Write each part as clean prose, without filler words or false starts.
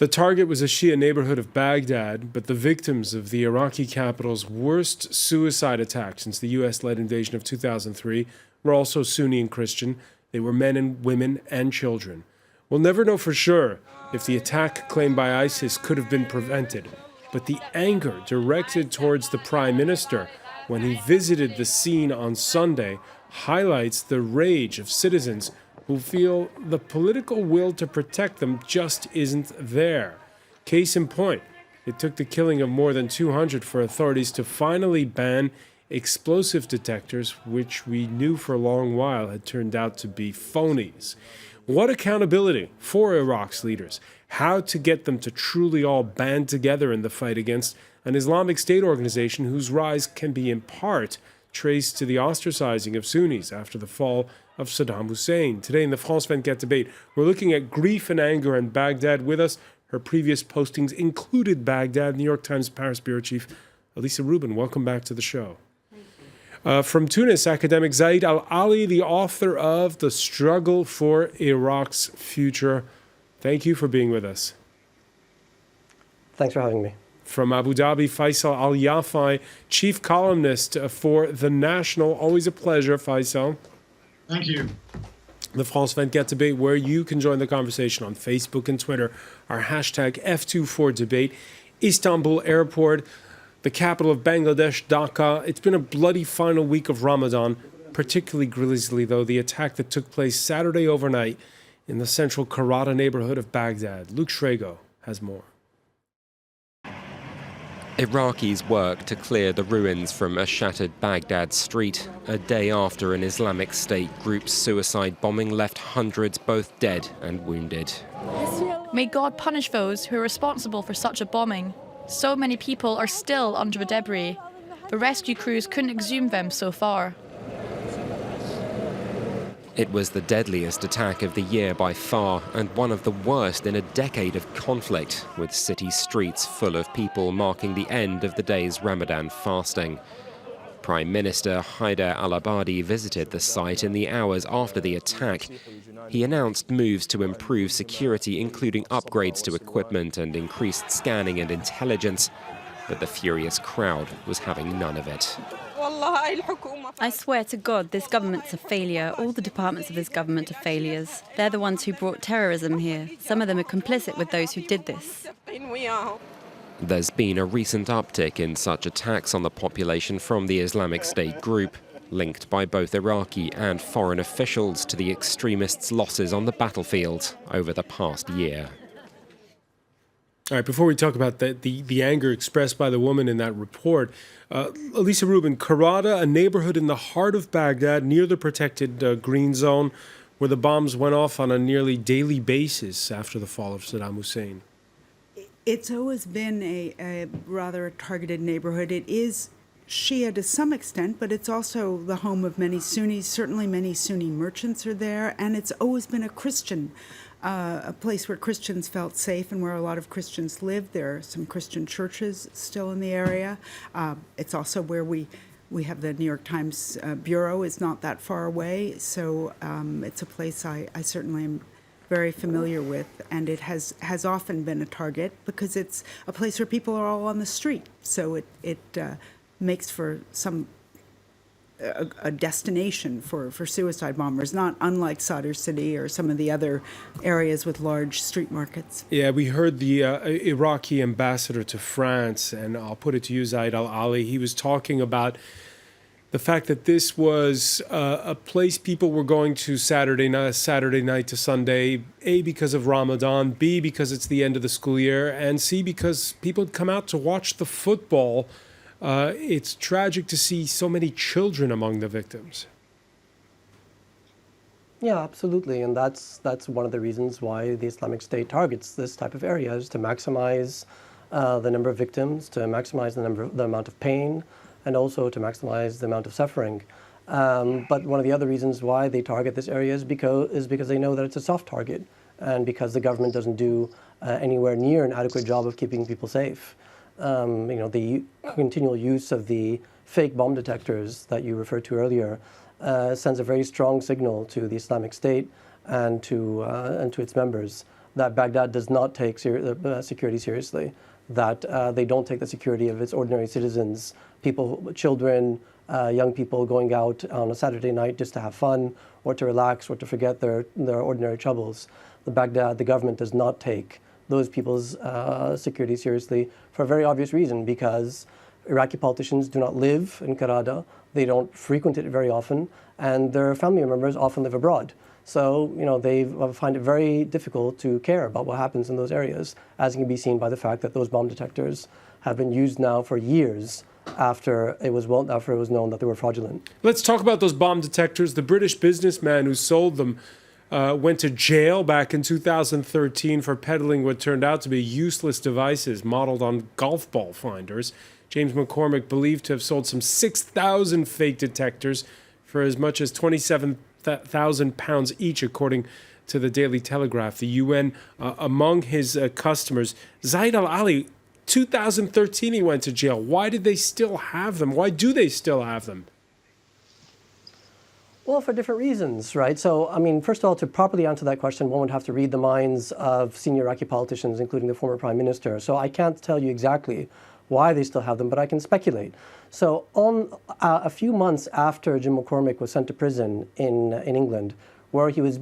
The target was a Shia neighborhood of Baghdad, but the victims of the Iraqi capital's worst suicide attack since the U.S.-led invasion of 2003 were also Sunni and Christian. They were men and women and children. We'll never know for sure if the attack claimed by ISIS could have been prevented, but the anger directed towards the Prime Minister when he visited the scene on Sunday highlights the rage of citizens who feel the political will to protect them just isn't there. Case in point, it took the killing of more than 200 for authorities to finally ban explosive detectors, which we knew for a long while had turned out to be phonies. What accountability for Iraq's leaders? How to get them to truly all band together in the fight against an Islamic State organization whose rise can be in part traced to the ostracizing of Sunnis after the fall of Saddam Hussein. Today in the France-WENTE debate, we're looking at grief and anger in Baghdad. With us, her previous postings included Baghdad. New York Times Paris bureau chief Elisa Rubin, welcome back to the show. From Tunis, academic Zaid Al-Ali, the author of The Struggle for Iraq's Future. Thank you for being with us. Thanks for having me. From Abu Dhabi, Faisal Al-Yafai, chief columnist for The National. Always a pleasure, Faisal. Thank you. The France-WENTE debate, where you can join the conversation on Facebook and Twitter. Our hashtag F24debate. Istanbul Airport, the capital of Bangladesh, Dhaka. It's been a bloody final week of Ramadan, particularly grisly, though, the attack that took place Saturday overnight in the central Karada neighborhood of Baghdad. Luke Shrego has more. Iraqis work to clear the ruins from a shattered Baghdad street, a day after an Islamic State group's suicide bombing left hundreds both dead and wounded. May God punish those who are responsible for such a bombing. So many people are still under the debris. The rescue crews couldn't exhume them so far. It was the deadliest attack of the year by far, and one of the worst in a decade of conflict, with city streets full of people marking the end of the day's Ramadan fasting. Prime Minister Al-Abadi visited the site in the hours after the attack. He announced moves to improve security, including upgrades to equipment and increased scanning and intelligence, but the furious crowd was having none of it. I swear to God, this government's a failure. All the departments of this government are failures. They're the ones who brought terrorism here. Some of them are complicit with those who did this. There's been a recent uptick in such attacks on the population from the Islamic State group, linked by both Iraqi and foreign officials to the extremists' losses on the battlefield over the past year. All right, before we talk about the anger expressed by the woman in that report, Elisa Rubin, Karada, a neighborhood in the heart of Baghdad near the protected green zone, where the bombs went off on a nearly daily basis after the fall of Saddam Hussein. It's always been a rather targeted neighborhood. It is Shia to some extent, but it's also the home of many Sunnis. Certainly many Sunni merchants are there, and it's always been a Christian a place where Christians felt safe and where a lot of Christians lived. There are some Christian churches still in the area. It's also where we have the New York Times bureau is not that far away. So it's a place I certainly am very familiar with, and it has often been a target because it's a place where people are all on the street. So it makes for a destination for suicide bombers, not unlike Sadr City or some of the other areas with large street markets. Yeah, we heard the Iraqi ambassador to France, and I'll put it to you, Zaid Al-Ali. He was talking about the fact that this was a place people were going to Saturday night to Sunday, A, because of Ramadan, B, because it's the end of the school year, and C, because people had come out to watch the football. It's tragic to see so many children among the victims. Yeah, absolutely, and that's one of the reasons why the Islamic State targets this type of areas, to maximize the number of victims, to maximize the amount of pain, and also to maximize the amount of suffering. But one of the other reasons why they target this area is because they know that it's a soft target, and because the government doesn't do anywhere near an adequate job of keeping people safe. The continual use of the fake bomb detectors that you referred to earlier sends a very strong signal to the Islamic State and to its members that Baghdad does not take security seriously, that they don't take the security of its ordinary citizens, people, children, young people going out on a Saturday night just to have fun or to relax or to forget their ordinary troubles. The government does not take those people's security seriously for a very obvious reason, because Iraqi politicians do not live in Karada, they don't frequent it very often, and their family members often live abroad. So, they find it very difficult to care about what happens in those areas, as can be seen by the fact that those bomb detectors have been used now for years after it was known that they were fraudulent. Let's talk about those bomb detectors. The British businessman who sold them went to jail back in 2013 for peddling what turned out to be useless devices modeled on golf ball finders. James McCormick believed to have sold some 6,000 fake detectors for as much as £27,000 each, according to the Daily Telegraph. The UN among his customers. Zaid al-Ali, 2013 he went to jail. Why did they still have them? Why do they still have them? Well, for different reasons, right? So, first of all, to properly answer that question, one would have to read the minds of senior Iraqi politicians, including the former Prime Minister. So I can't tell you exactly why they still have them, but I can speculate. So a few months after Jim McCormick was sent to prison in England, where he was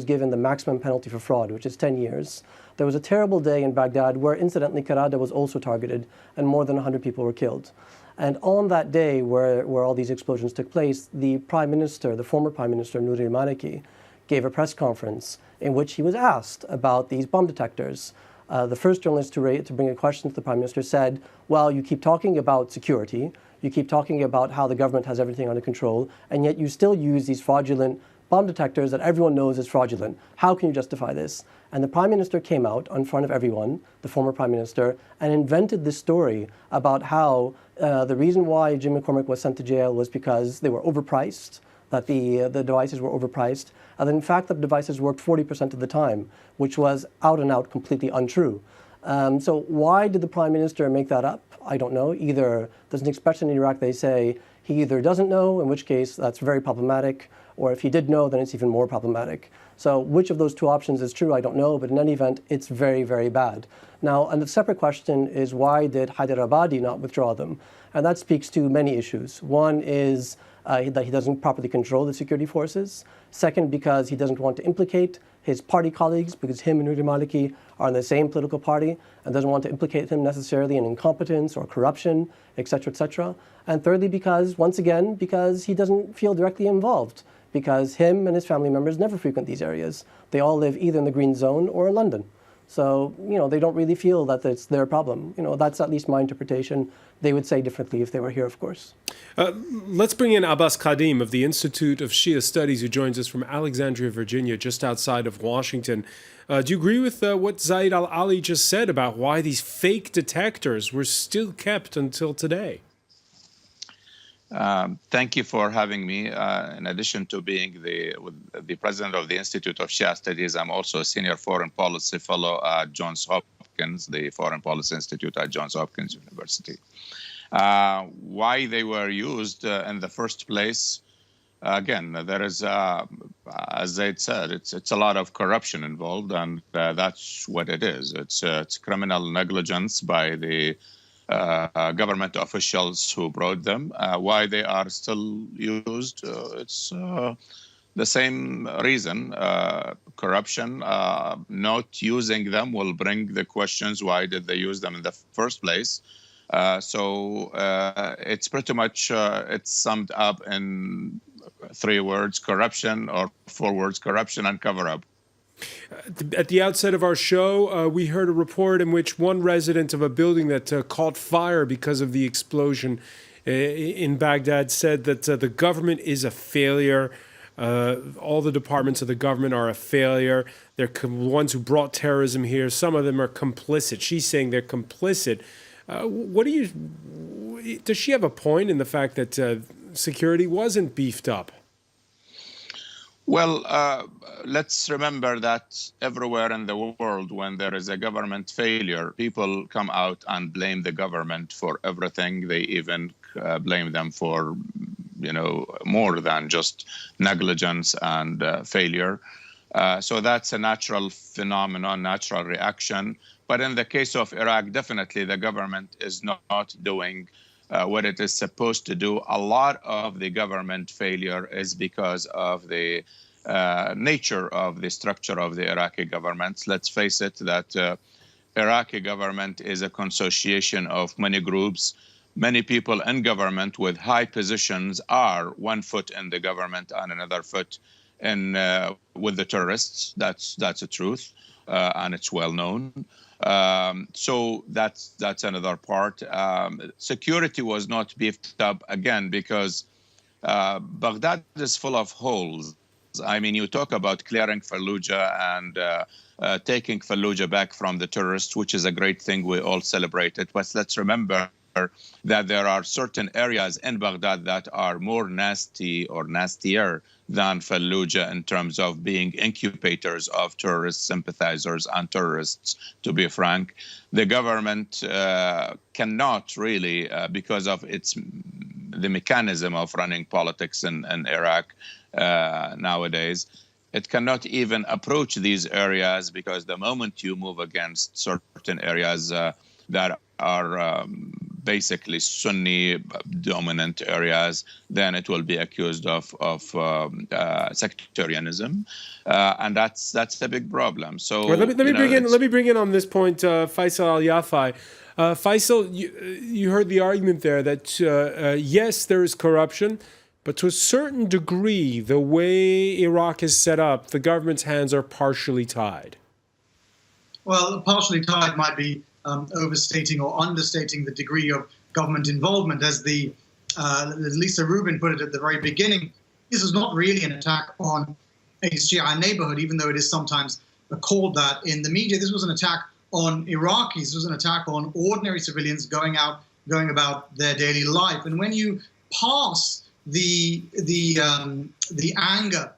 given the maximum penalty for fraud, which is 10 years, there was a terrible day in Baghdad where, incidentally, Karada was also targeted and more than 100 people were killed. And on that day where all these explosions took place, the Prime Minister, the former Prime Minister, Nouri al-Maliki, gave a press conference in which he was asked about these bomb detectors. The first journalist to bring a question to the Prime Minister said, well, you keep talking about security, you keep talking about how the government has everything under control, and yet you still use these fraudulent bomb detectors that everyone knows is fraudulent. How can you justify this? And the Prime Minister came out in front of everyone, the former Prime Minister, and invented this story about how the reason why Jim McCormick was sent to jail was because they were overpriced, that the devices were overpriced, and in fact the devices worked 40% of the time, which was out and out completely untrue. So why did the Prime Minister make that up? I don't know. Either there's an expression in Iraq, they say he either doesn't know, in which case that's very problematic, or if he did know, then it's even more problematic. So which of those two options is true, I don't know, but in any event, it's very, very bad. Now, and the separate question is, why did Al-Abadi not withdraw them? And that speaks to many issues. One is that he doesn't properly control the security forces. Second, because he doesn't want to implicate his party colleagues, because him and Nouri al-Maliki are in the same political party, and doesn't want to implicate him necessarily in incompetence or corruption, etc., etc. And thirdly, because, once again, because he doesn't feel directly involved, because him and his family members never frequent these areas. They all live either in the Green Zone or in London. So, they don't really feel that it's their problem. That's at least my interpretation. They would say differently if they were here, of course. Let's bring in Abbas Qadim of the Institute of Shia Studies, who joins us from Alexandria, Virginia, just outside of Washington. Do you agree with what Zaid al-Ali just said about why these fake detectors were still kept until today? Thank you for having me. In addition to being the president of the Institute of Shia Studies, I'm also a senior foreign policy fellow at Johns Hopkins, the Foreign Policy Institute at Johns Hopkins University. Why they were used in the first place? Again, there is, as Zaid said, it's a lot of corruption involved, and that's what it is. It's criminal negligence by the government officials who brought them. Why they are still used? It's the same reason. Corruption. Not using them will bring the questions, why did they use them in the first place? So it's pretty much, it's summed up in 3 words, corruption, or 4 words, corruption and cover-up. At the outset of our show, we heard a report in which one resident of a building that caught fire because of the explosion in Baghdad said that the government is a failure. All the departments of the government are a failure. They're the ones who brought terrorism here. Some of them are complicit. She's saying they're complicit. Does she have a point in the fact that security wasn't beefed up? Well, let's remember that everywhere in the world, when there is a government failure, people come out and blame the government for everything. They even blame them for, more than just negligence and failure. So that's a natural phenomenon, natural reaction. But in the case of Iraq, definitely the government is not doing what it is supposed to do. A lot of the government failure is because of the nature of the structure of the Iraqi government. Let's face it, that Iraqi government is a consociation of many groups. Many people in government with high positions are one foot in the government and another foot in with the terrorists. That's the truth, and it's well known. So that's another part. Security was not beefed up again because Baghdad is full of holes. I mean, you talk about clearing Fallujah and taking Fallujah back from the terrorists, which is a great thing. We all celebrate it. But let's remember that there are certain areas in Baghdad that are more nasty or nastier than Fallujah in terms of being incubators of terrorist sympathizers and terrorists, to be frank. The government cannot really, because of the mechanism of running politics in Iraq nowadays, it cannot even approach these areas, because the moment you move against certain areas that are basically Sunni dominant areas, then it will be accused of sectarianism, and that's a big problem. So well, let me bring in on this point Faisal Al-Yafai. Faisal, you heard the argument there that yes, there is corruption, but to a certain degree, the way Iraq is set up, the government's hands are partially tied. Well, partially tied might be overstating or understating the degree of government involvement. As Lisa Rubin put it at the very beginning, this is not really an attack on a Shia neighborhood, even though it is sometimes called that in the media. This was an attack on Iraqis. This was an attack on ordinary civilians going about their daily life. And when you pass the anger,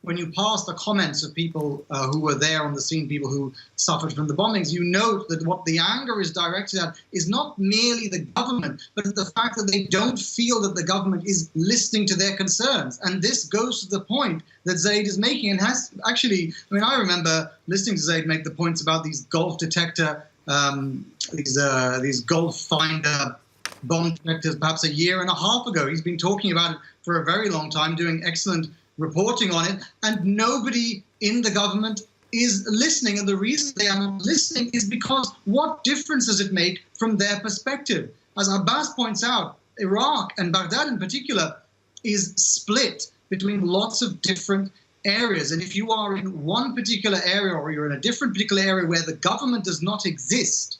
when you pass the comments of people who were there on the scene, people who suffered from the bombings, you note that what the anger is directed at is not merely the government, but the fact that they don't feel that the government is listening to their concerns. And this goes to the point that Zaid is making, and has actually, I mean, I remember listening to Zaid make the points about these Gulf detector, these Gulf finder bomb detectors perhaps a year and a half ago. He's been talking about it for a very long time, doing excellent reporting on it, and nobody in the government is listening. And the reason they are not listening is because what difference does it make from their perspective? As Abbas points out, Iraq, and Baghdad in particular, is split between lots of different areas. And if you are in one particular area, or you're in a different particular area where the government does not exist,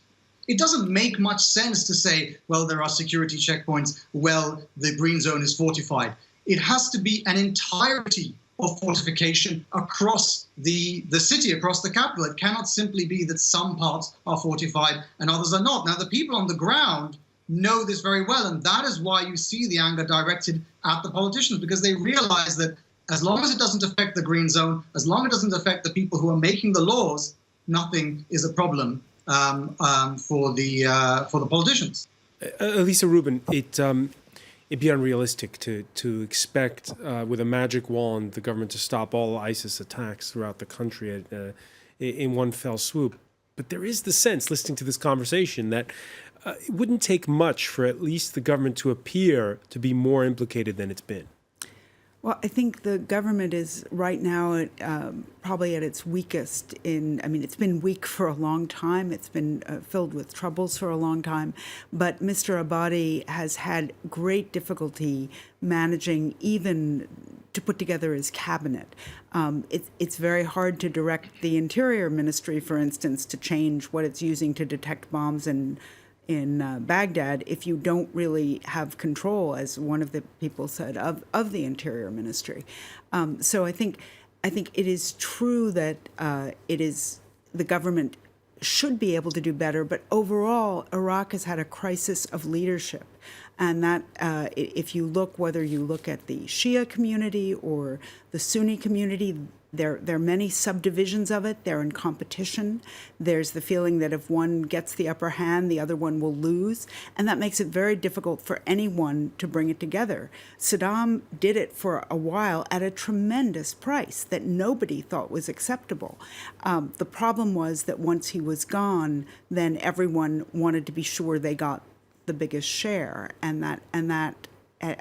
it doesn't make much sense to say, well, there are security checkpoints, well, the green zone is fortified. It has to be an entirety of fortification across the city, across the capital. It cannot simply be that some parts are fortified and others are not. Now, the people on the ground know this very well, and that is why you see the anger directed at the politicians, because they realize that as long as it doesn't affect the green zone, as long as it doesn't affect the people who are making the laws, nothing is a problem for the politicians. Lisa Rubin, it'd be unrealistic to expect with a magic wand the government to stop all ISIS attacks throughout the country in one fell swoop. But there is the sense, listening to this conversation, that it wouldn't take much for at least the government to appear to be more implicated than it's been. Well, I think the government is right now probably at its weakest it's been weak for a long time. It's been filled with troubles for a long time. But Mr. Abadi has had great difficulty managing even to put together his cabinet. It's very hard to direct the Interior Ministry, for instance, to change what it's using to detect bombs in Baghdad if you don't really have control, as one of the people said, of the Interior Ministry. So I think it is true that the government should be able to do better, but overall, Iraq has had a crisis of leadership. And that if you look, whether you look at the Shia community or the Sunni community, There are many subdivisions of it. They're in competition. There's the feeling that if one gets the upper hand, the other one will lose. And that makes it very difficult for anyone to bring it together. Saddam did it for a while at a tremendous price that nobody thought was acceptable. The problem was that once he was gone, then everyone wanted to be sure they got the biggest share, and that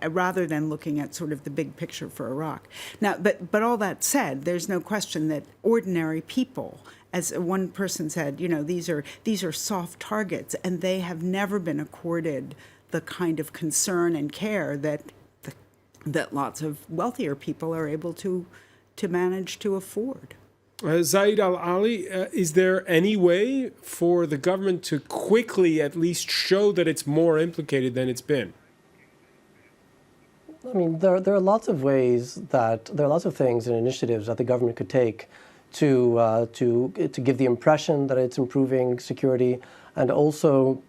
rather than looking at sort of the big picture for Iraq. Now, but all that said, there's no question that ordinary people, as one person said, these are soft targets, and they have never been accorded the kind of concern and care that lots of wealthier people are able to manage to afford. Zaid Al-Ali, is there any way for the government to quickly at least show that it's more implicated than it's been? I mean, there are lots of ways there are lots of things and initiatives that the government could take to give the impression that it's improving security, and also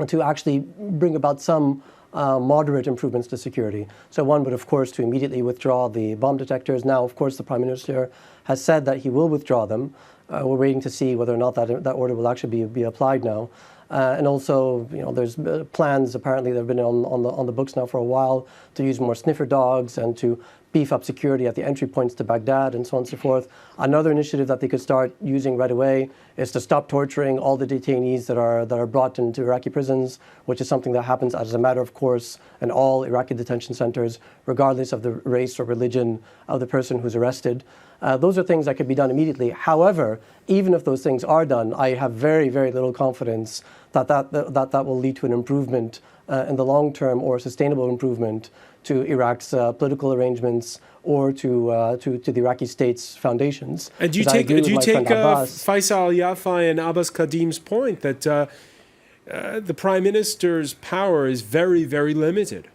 to actually bring about some moderate improvements to security. So one would, of course, to immediately withdraw the bomb detectors. Now, of course, the Prime Minister has said that he will withdraw them. We're waiting to see whether or not that order will actually be applied now. And also, there's plans apparently that have been on the books now for a while to use more sniffer dogs and to beef up security at the entry points to Baghdad and so on and so forth. Another initiative that they could start using right away is to stop torturing all the detainees that are brought into Iraqi prisons, which is something that happens as a matter of course in all Iraqi detention centers, regardless of the race or religion of the person who's arrested. Those are things that could be done immediately. However, even if those things are done, I have very, very little confidence that will lead to an improvement in the long term, or a sustainable improvement to Iraq's political arrangements or to the Iraqi state's foundations. And do you take Faisal Al-Yafai and Abbas Kadim's point that the Prime Minister's power is very, very limited?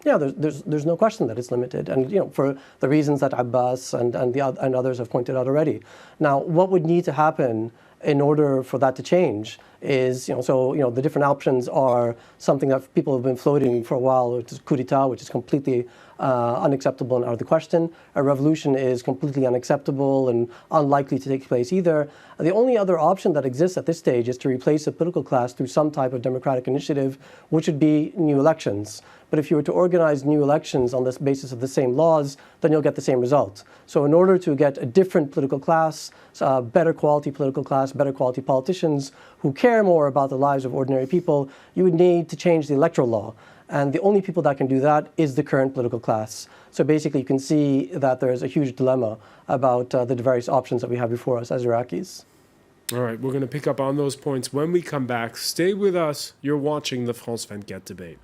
Yeah, there's no question that it's limited, and for the reasons that Abbas and others have pointed out already. Now, what would need to happen in order for that to change is, the different options are something that people have been floating for a while, which is coup d'etat, which is completely unacceptable and out of the question. A revolution is completely unacceptable and unlikely to take place either. The only other option that exists at this stage is to replace the political class through some type of democratic initiative, which would be new elections. But if you were to organize new elections on the basis of the same laws, then you'll get the same result. So in order to get a different political class, better quality political class, better quality politicians who care more about the lives of ordinary people, you would need to change the electoral law. And the only people that can do that is the current political class. So basically you can see that there's a huge dilemma about the various options that we have before us as Iraqis. All right, we're going to pick up on those points when we come back. Stay with us. You're watching the France 24 debate.